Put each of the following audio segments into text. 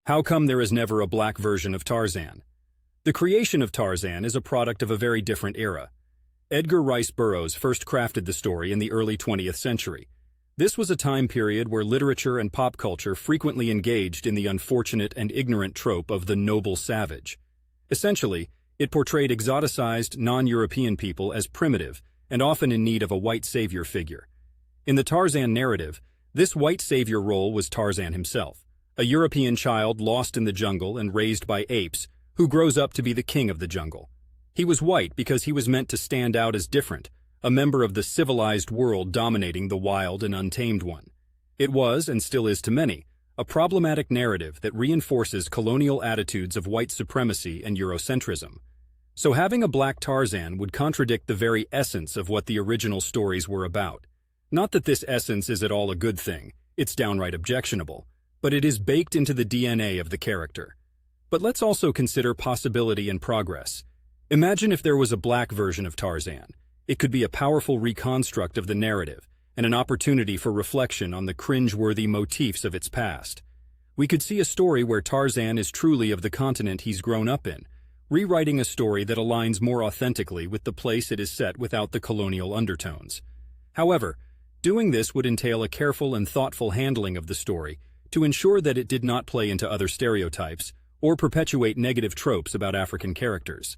How come there is never a black version of Tarzan? The creation of Tarzan is a product of a very different era. Edgar Rice Burroughs first crafted the story in the early 20th century. This was a time period where literature and pop culture frequently engaged in the unfortunate and ignorant trope of the noble savage. Essentially, it portrayed exoticized, non-European people as primitive and often in need of a white savior figure. In the Tarzan narrative, this white savior role was Tarzan himself, a European child lost in the jungle and raised by apes, who grows up to be the king of the jungle. He was white because he was meant to stand out as different, a member of the civilized world dominating the wild and untamed one. It was, and still is to many, a problematic narrative that reinforces colonial attitudes of white supremacy and Eurocentrism. So having a black Tarzan would contradict the very essence of what the original stories were about. Not that this essence is at all a good thing, it's downright objectionable, but it is baked into the DNA of the character. But let's also consider possibility and progress. Imagine if there was a black version of Tarzan. It could be a powerful reconstruct of the narrative and an opportunity for reflection on the cringe-worthy motifs of its past. We could see a story where Tarzan is truly of the continent he's grown up in, rewriting a story that aligns more authentically with the place it is set without the colonial undertones. However, doing this would entail a careful and thoughtful handling of the story to ensure that it did not play into other stereotypes or perpetuate negative tropes about African characters.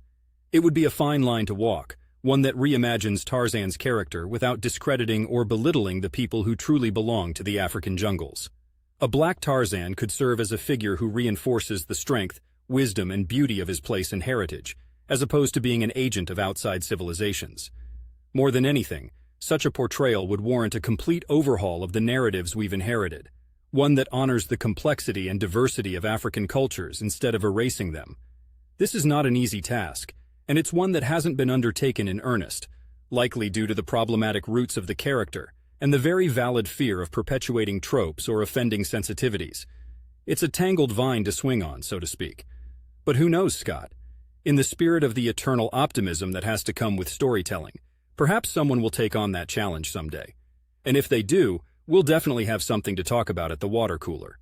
It would be a fine line to walk, one that reimagines Tarzan's character without discrediting or belittling the people who truly belong to the African jungles. A black Tarzan could serve as a figure who reinforces the strength, wisdom, and beauty of his place and heritage, as opposed to being an agent of outside civilizations. More than anything, such a portrayal would warrant a complete overhaul of the narratives we've inherited, one that honors the complexity and diversity of African cultures instead of erasing them. This is not an easy task, and it's one that hasn't been undertaken in earnest, likely due to the problematic roots of the character and the very valid fear of perpetuating tropes or offending sensitivities. It's a tangled vine to swing on, so to speak. But who knows, Scott? In the spirit of the eternal optimism that has to come with storytelling, perhaps someone will take on that challenge someday. And if they do, we'll definitely have something to talk about at the water cooler.